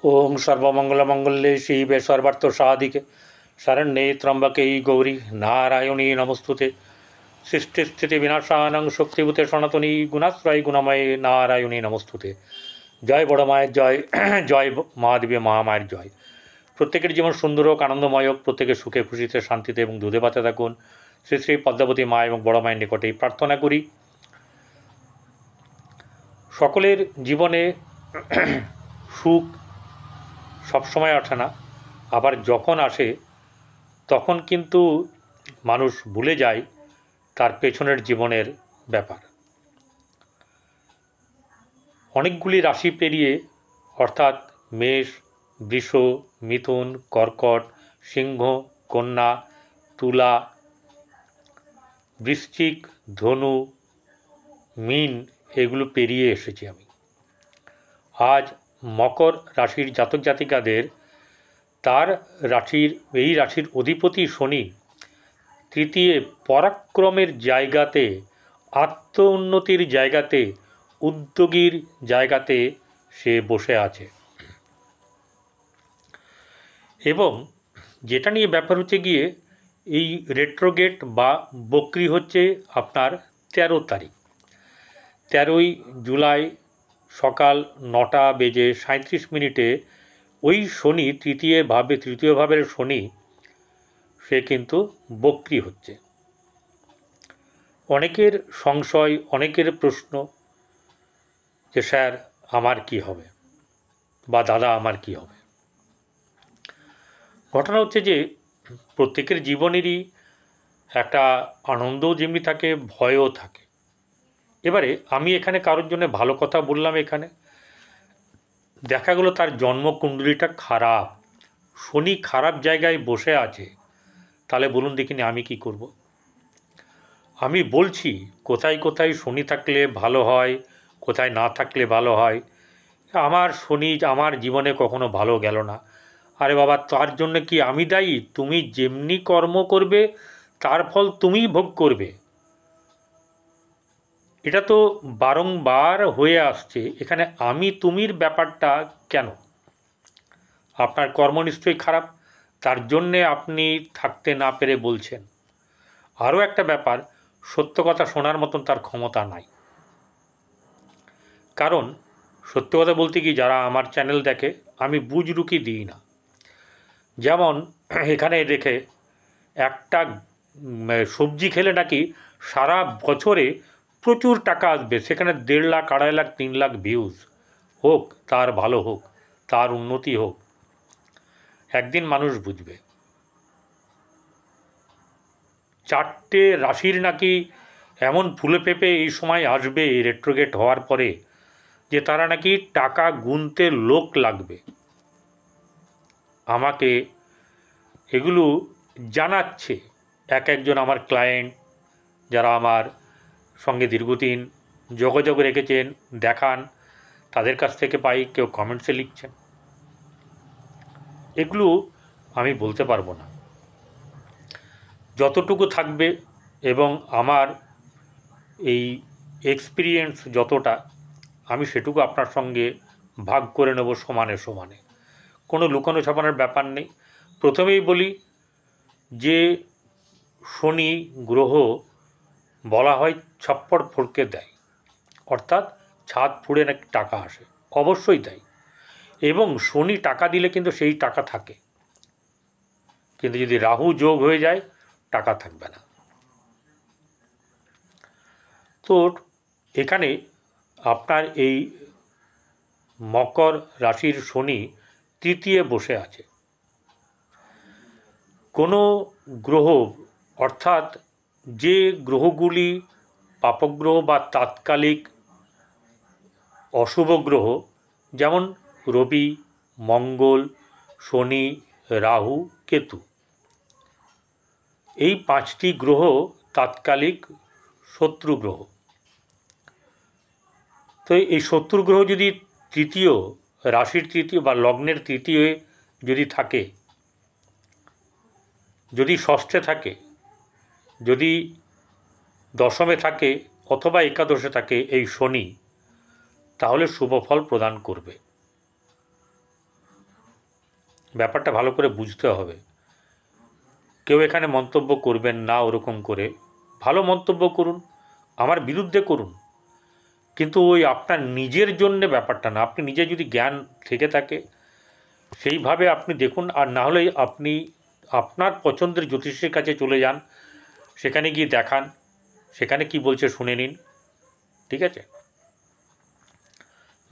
ओं सर्वमंगलमंगल्ये शिवे सर्वार्थसाधिके शरण्ये त्र्यंबके गौरी नारायणी नमस्तुते सृष्टिस्थितिविनाशानं शक्तिभूते सनातनी गुणाश्रय गुणमये नारायणी नमस्तुते। जय बड़ मायर जय जय महादेवी महामायर जय। प्रत्येकेर जीवन सुंदर होक आनंदमय होक प्रत्येके सुखे खुशिते शांतिते एवं दूधे भाते थाकुन श्री श्री पद्मावती मा एवं बड़ मायेर निकटे प्रार्थना करी सकलेर जीवने सुख सब समय आसे ना, आबार जखन आसे तखन किन्तु मानुष भूले जाए तार पेछनेर जीवनेर ब्यापार। अनेकगुली राशि पेरिये अर्थात मेष वृष मिथुन कर्कट सिंह कन्या तुला वृश्चिक धनु मीन एगुलो पेरिये एसेछि आमि। आज मकर राशिर जातक जातिकादेर तार राशिर अधिपति शनि तृतीय पराक्रमेर जायगाते आत्म उन्नतिर जायगाते उद्योगीर जायगाते से बसे आछे एवं जेटा निये ब्यापार होच्छे गिये এই रेट्रोगेट बा बक्री होच्छे आपनार 13 तारीख 13 जुलाई सकाल 9टा बेजे 37 मिनिटे ওই শনি তৃতীয় ভাবের শনি সে কিন্তু বক্রি হচ্ছে। অনেকের সংশয় অনেকের প্রশ্ন যে স্যার আমার কি হবে বা দাদা আমার কি হবে। ঘটনা হচ্ছে যে প্রত্যেকের জীবনেরই একটা আনন্দও যেমনি থাকে ভয়ও থাকে। এবারে আমি এখানে কারোর জন্য ভালো কথা বললাম, এখানে দেখা গেল তার জন্মকুণ্ডলীটা খারাপ, শনি খারাপ জায়গায় বসে আছে, তাহলে বলুন দেখিনি আমি কি করব। আমি বলছি কোথায় কোথায় শনি থাকলে ভালো হয় কোথায় না থাকলে ভালো হয়। আমার শনি আমার জীবনে কখনো ভালো গেল না। আরে বাবা, তার জন্য কি আমি দায়ী? তুমি যেমনি কর্ম করবে তার ফল তুমিই ভোগ করবে। এটা তো বারংবার হয়ে আসছে। এখানে আমি তুমির ব্যাপারটা কেন? আপনার কর্ম নিশ্চয়ই খারাপ, তার জন্যে আপনি থাকতে না পেরে বলছেন। আরও একটা ব্যাপার, সত্য কথা শোনার মতন তার ক্ষমতা নাই। কারণ সত্য কথা বলতে কি, যারা আমার চ্যানেল দেখে আমি বুজরুকি দিই না। যেমন এখানে দেখে একটা সবজি খেলে নাকি সারা বছরে প্রচুর টাকা আসবে, সেখানে 1.5 লাখ 2.5 লাখ 3 লাখ ভিউজ হোক, তার ভালো হোক, তার উন্নতি হোক, একদিন মানুষ বুঝবে। 4টে রাশির নাকি এমন ফুলে পেঁপে এই সময় আসবে রেট্রোগেট হওয়ার পরে যে তারা নাকি টাকা গুনতে লোক লাগবে। আমাকে এগুলো জানাচ্ছে একজন আমার ক্লায়েন্ট, যারা আমার সঙ্গে দীর্ঘদিন যোগাযোগ রেখেছেন, দেখান, তাদের কাছ থেকে পাই, কেউ কমেন্টসে লিখছেন। এগুলো আমি বলতে পারবো না। যতটুকু থাকবে এবং আমার এই এক্সপিরিয়েন্স যতটা, আমি সেটুকু আপনার সঙ্গে ভাগ করে নেব সমানে সমানে। কোনো লুকানো ছাপানোর ব্যাপার নেই। প্রথমেই বলি যে শনি গ্রহ বলা হয় ছপ্পর ফড়কে দেয়, অর্থাৎ ছাদ ফুঁড়ে নাকি টাকা আসে, অবশ্যই তাই। এবং শনি টাকা দিলে কিন্তু সেই টাকা থাকে, কিন্তু যদি রাহু যোগ হয়ে যায় টাকা থাকবে না। তো এখানে আপনার এই মকর রাশির শনি তৃতীয় বসে আছে। কোনো গ্রহ অর্থাৎ যে গ্রহগুলি পাপগ্রহ বা তাৎকালিক অশুভ গ্রহ, যেমন রবি মঙ্গল শনি রাহু কেতু, এই 5টি গ্রহ তাৎকালিক শত্রু গ্রহ। তো এই শত্রু গ্রহ যদি তৃতীয় রাশির তৃতীয় বা লগ্নের তৃতীয় যদি থাকে, যদি ষষ্ঠে থাকে, যদি দশমে থাকে অথবা একাদশে থাকে এই শনি, তাহলে শুভ ফল প্রদান করবে। ব্যাপারটা ভালো করে বুঝতে হবে। কেউ এখানে মন্তব্য করবেন না ওরকম করে, ভালো মন্তব্য করুন, আমার বিরুদ্ধে করুন, কিন্তু ওই আপনার নিজের জন্যে ব্যাপারটা না। আপনি নিজে যদি জ্ঞান থেকে থাকে সেইভাবে আপনি দেখুন, আর না হলে আপনি আপনার পছন্দের জ্যোতিষীর কাছে চলে যান, সেখানে গিয়ে দেখান, সেখানে কি বলছে শুনে নিন, ঠিক আছে?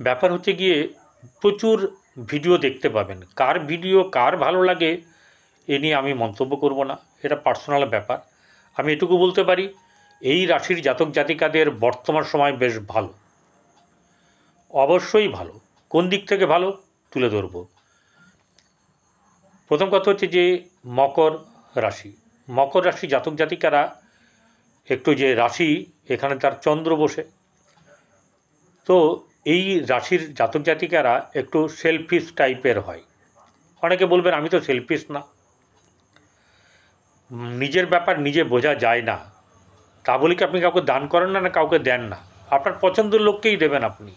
ব্যাপার হচ্ছে গিয়ে প্রচুর ভিডিও দেখতে পাবেন, কার ভিডিও কার ভালো লাগে এ নিয়ে আমি মন্তব্য করব না, এটা পার্সোনাল ব্যাপার। আমি এটুকু বলতে পারি, এই রাশির জাতক জাতিকাদের বর্তমান সময় বেশ ভালো, অবশ্যই ভালো। কোন দিক থেকে ভালো তুলে ধরব। প্রথম কথা হচ্ছে যে মকর রাশি, মকর রাশি জাতক জাতিকারা একটু যে রাশি, এখানে তার চন্দ্র বসে, তো এই রাশির জাতক জাতিকারা একটু সেলফিশ টাইপের হয়। অনেকে বলবেন আমি তো সেলফিশ না, নিজের ব্যাপার নিজে বোঝা যায় না, তা বলে কি আপনি কাউকে দান করেন না, না কাউকে দেন না? আপনার পছন্দের লোককেই দেবেন আপনি।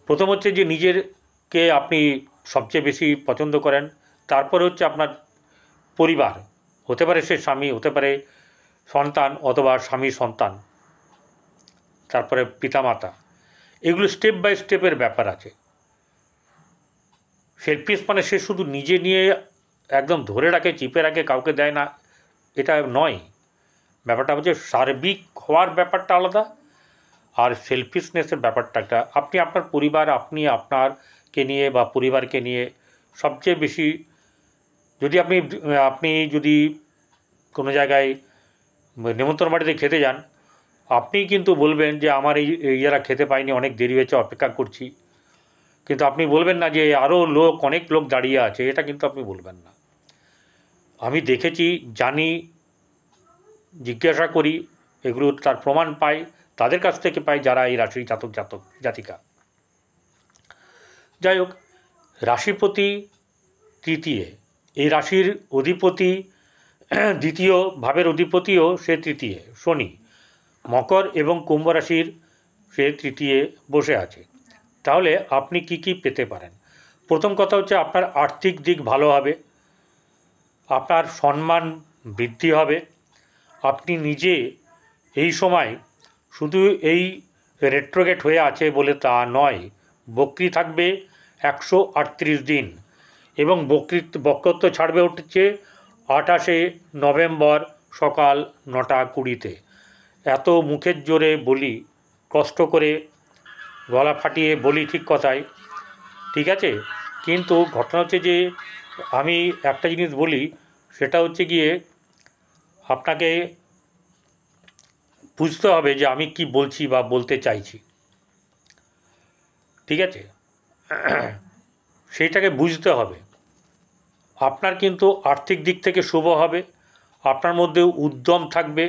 প্রথম হচ্ছে যে নিজেরকে আপনি সবচেয়ে বেশি পছন্দ করেন, তারপরে হচ্ছে আপনার পরিবার, হতে পারে সে স্বামী, হতে পারে সন্তান, অথবা স্বামী সন্তান, তারপরে পিতামাতা। এগুলো স্টেপ বাই স্টেপের ব্যাপার আছে। সেলফিশ মানে সে শুধু নিজে নিয়ে একদম ধরে রাখে, চিপে রাখে, কাউকে দেয় না, এটা নয়। ব্যাপারটা হচ্ছে সার্বিক হওয়ার ব্যাপারটা আলাদা, আর সেলফিশনেসের ব্যাপারটা একটা। আপনি আপনার পরিবার, আপনি আপনারকে নিয়ে বা পরিবারকে নিয়ে সবচেয়ে বেশি, যদি আপনি আপনি যদি কোনো জায়গায় নেমন্তন্ন বাড়িতে খেতে যান, আপনি কিন্তু বলবেন যে আমার এরা খেতে পায়নি, অনেক দেরি হয়েছে, অপেক্ষা করছি, কিন্তু আপনি বলবেন না যে আরও অনেক লোক দাঁড়িয়ে আছে, এটা কিন্তু আপনি বলবেন না। আমি দেখেছি, জানি, জিজ্ঞাসা করি, এগুলো তার প্রমাণ পাই, তাদের কাছ থেকে পাই যারা এই রাশির জাতিকা। যাই হোক, রাশিপতি তৃতীয়, এই রাশির অধিপতি দ্বিতীয় ভাবের অধিপতিও সে তৃতীয়, শনি। মকর এবং কুম্ভ রাশির সে তৃতীয় বসে আছে। তাহলে আপনি কি কি পেতে পারেন? প্রথম কথা হচ্ছে আপনার আর্থিক দিক ভালো হবে, আপনার সম্মান বৃদ্ধি হবে। আপনি নিজে এই সময় শুধু এই রেট্রোগেট হয়ে আছে বলে তা নয়, বক্রি থাকবে 138 দিন, এবং বক্রত্ব ছাড়বে হচ্ছে 28 নভেম্বর সকাল 9:20। এত মুখের জোরে বলি, কষ্ট করে গলা ফাটিয়ে বলি ঠিক কথাই, ঠিক আছে, কিন্তু ঘটনা হচ্ছে যে আমি একটা জিনিস বলি, সেটা হচ্ছে গিয়ে আপনাকে বুঝতে হবে যে আমি কি বলছি বা বলতে চাইছি, ঠিক আছে? সেইটাকে বুঝতে হবে। আপনার কিন্তু আর্থিক দিক থেকে শুভ হবে, আপনার মধ্যে উদ্যম থাকবে,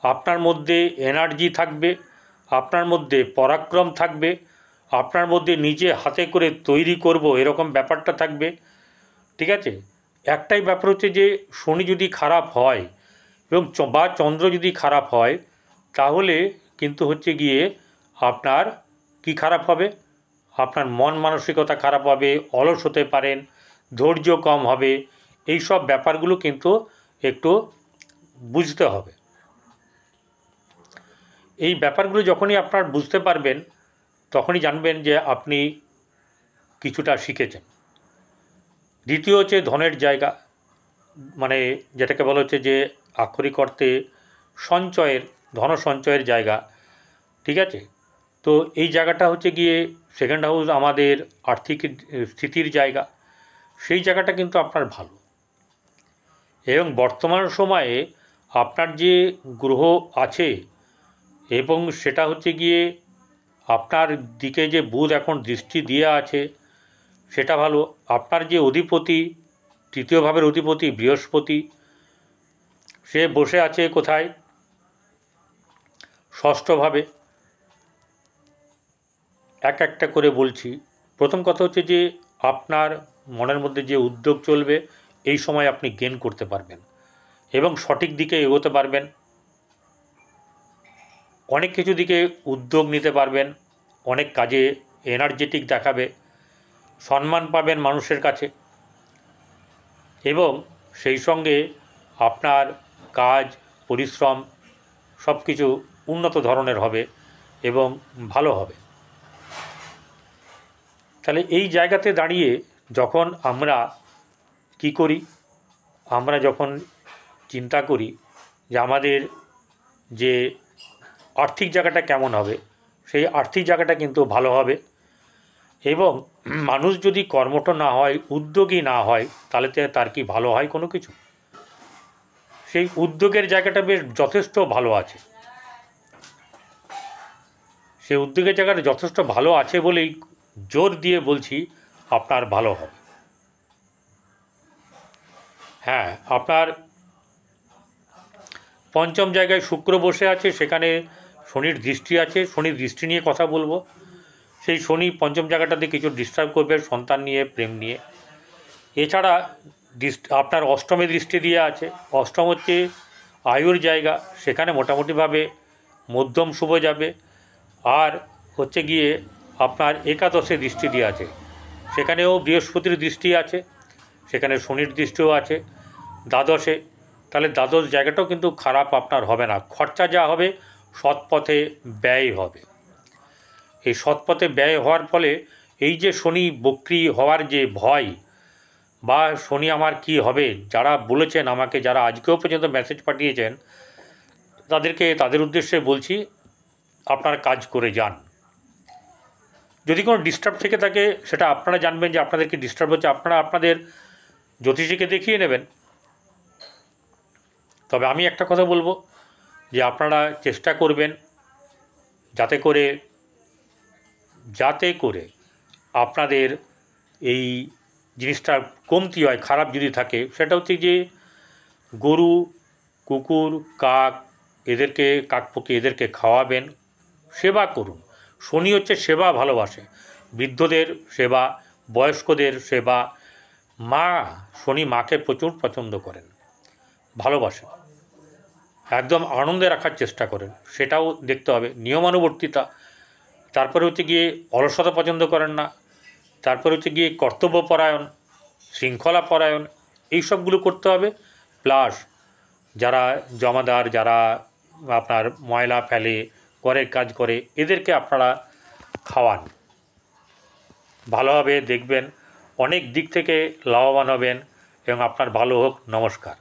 আপনার মধ্যে এনার্জি থাকবে, আপনার মধ্যে পরাক্রম থাকবে, আপনার মধ্যে নিজে হাতে করে তৈরি করব এরকম ব্যাপারটা থাকবে, ঠিক আছে? একটাই ব্যাপার হচ্ছে যে শনি যদি খারাপ হয় এবং বা চন্দ্র যদি খারাপ হয়, তাহলে কিন্তু হচ্ছে গিয়ে আপনার কি খারাপ হবে? আপনার মন মানসিকতা খারাপ হবে, অলস হতে পারেন, ধৈর্য কম হবে, এই সব ব্যাপারগুলো কিন্তু একটু বুঝতে হবে। এই ব্যাপারগুলো যখনই আপনার বুঝতে পারবেন, তখনই জানবেন যে আপনি কিছুটা শিখেছেন। দ্বিতীয় হচ্ছে ধনের জায়গা, মানে যেটাকে বলা হচ্ছে যে আক্ষরিক অর্থে সঞ্চয়ের, ধন সঞ্চয়ের জায়গা, ঠিক আছে? তো এই জায়গাটা হচ্ছে গিয়ে সেকেন্ড হাউস, আমাদের আর্থিক স্থিতির জায়গা, সেই জায়গাটা কিন্তু আপনার ভালো। এবং বর্তমান সময়ে আপনার যে গ্রহ আছে, এবং সেটা হচ্ছে গিয়ে আপনার দিকে যে বুধ এখন দৃষ্টি দিয়ে আছে, সেটা ভালো। আপনার যে অধিপতি, তৃতীয় ভাবের অধিপতি বৃহস্পতি, সে বসে আছে কোথায়? ষষ্ঠভাবে। এক একটা করে বলছি। প্রথম কথা হচ্ছে যে আপনার মনের মধ্যে যে উদ্যোগ চলবে, এই সময় আপনি গেন করতে পারবেন এবং সঠিক দিকে এগোতে পারবেন, অনেক কিছু দিকে উদ্যোগ নিতে পারবেন, অনেক কাজে এনার্জেটিক দেখাবে, সম্মান পাবেন মানুষের কাছে, এবং সেই সঙ্গে আপনার কাজ পরিশ্রম সব কিছু উন্নত ধরনের হবে এবং ভালো হবে। তাহলে এই জায়গাতে দাঁড়িয়ে যখন আমরা কি করি, আমরা যখন চিন্তা করি যে আমাদের যে আর্থিক জায়গাটা কেমন হবে, সেই আর্থিক জায়গাটা কিন্তু ভালো হবে। এবং মানুষ যদি কর্মঠ না হয়, উদ্যোগী না হয়, তাহলে তার কি ভালো হয় কোনো কিছু? সেই উদ্যোগের জায়গাটা বেশ যথেষ্ট ভালো আছে, সেই উদ্যোগের জায়গাটা যথেষ্ট ভালো আছে বলেই জোর দিয়ে বলছি আপনার ভালো হবে। হ্যাঁ, আপনার পঞ্চম জায়গায় শুক্র বসে আছে, সেখানে শনির দৃষ্টি আছে। শনির দৃষ্টি নিয়ে কথা বলবো। সেই শনি পঞ্চম জায়গাটাতে কিছু ডিস্টার্ব করবে সন্তান নিয়ে, প্রেম নিয়ে। এছাড়া আপনার অষ্টমে দৃষ্টি দিয়ে আছে। অষ্টম হচ্ছে আয়ুর জায়গা, সেখানে মোটামুটিভাবে মধ্যম শুভ যাবে। আর হচ্ছে গিয়ে আপনার একাদশে দৃষ্টি দিয়ে আছে, সেখানেও বৃহস্পতির দৃষ্টি আছে, সেখানে শনির দৃষ্টিও আছে দ্বাদশে। তাহলে দ্বাদশ জায়গাটাও কিন্তু খারাপ আপনার হবে না। খরচা যা হবে সৎ পথে ব্যয় হবে। এই সৎ পথে ব্যয় হওয়ার ফলে এই যে শনি বক্রি হওয়ার যে ভয়, বা শনি আমার কি হবে, যারা বলেছেন আমাকে, যারা আজকেও পর্যন্ত মেসেজ পাঠিয়েছেন, তাদের উদ্দেশ্যে বলছি আপনারা কাজ করে যান। যদি কোনো ডিস্টার্ব থেকে থাকে সেটা আপনারা জানবেন যে আপনাদেরকে ডিস্টার্ব হচ্ছে, আপনারা আপনাদের জ্যোতিষীকে দেখিয়ে নেবেন। তবে আমি একটা কথা বলবো যে আপনারা চেষ্টা করবেন যাতে করে আপনাদের এই জিনিসটা কমতি হয়। খারাপ যদি থাকে সেটা হচ্ছে যে গরু, কুকুর, কাক, কাকপক্ষী এদেরকে খাওয়াবেন, সেবা করুন। শনি হচ্ছে সেবা ভালোবাসে, বৃদ্ধদের সেবা, বয়স্কদের সেবা। শনি মাকে প্রচুর পছন্দ করেন, ভালোবাসেন, একদম আনন্দে রাখার চেষ্টা করেন, সেটাও দেখতে হবে। নিয়মানুবর্তিতা, তারপরে হচ্ছে গিয়ে অলসতা পছন্দ করেন না, তারপরে হচ্ছে গিয়ে কর্তব্যপরায়ণ, শৃঙ্খলাপরায়ণ, এইসবগুলো করতে হবে। প্লাস যারা জমাদার, যারা আপনার ময়লা ফেলে, ঘরের কাজ করে, এদেরকে আপনারা খাওয়ান, ভালোভাবে দেখবেন, অনেক দিক থেকে লাভবান হবেন এবং আপনার ভালো হোক। নমস্কার।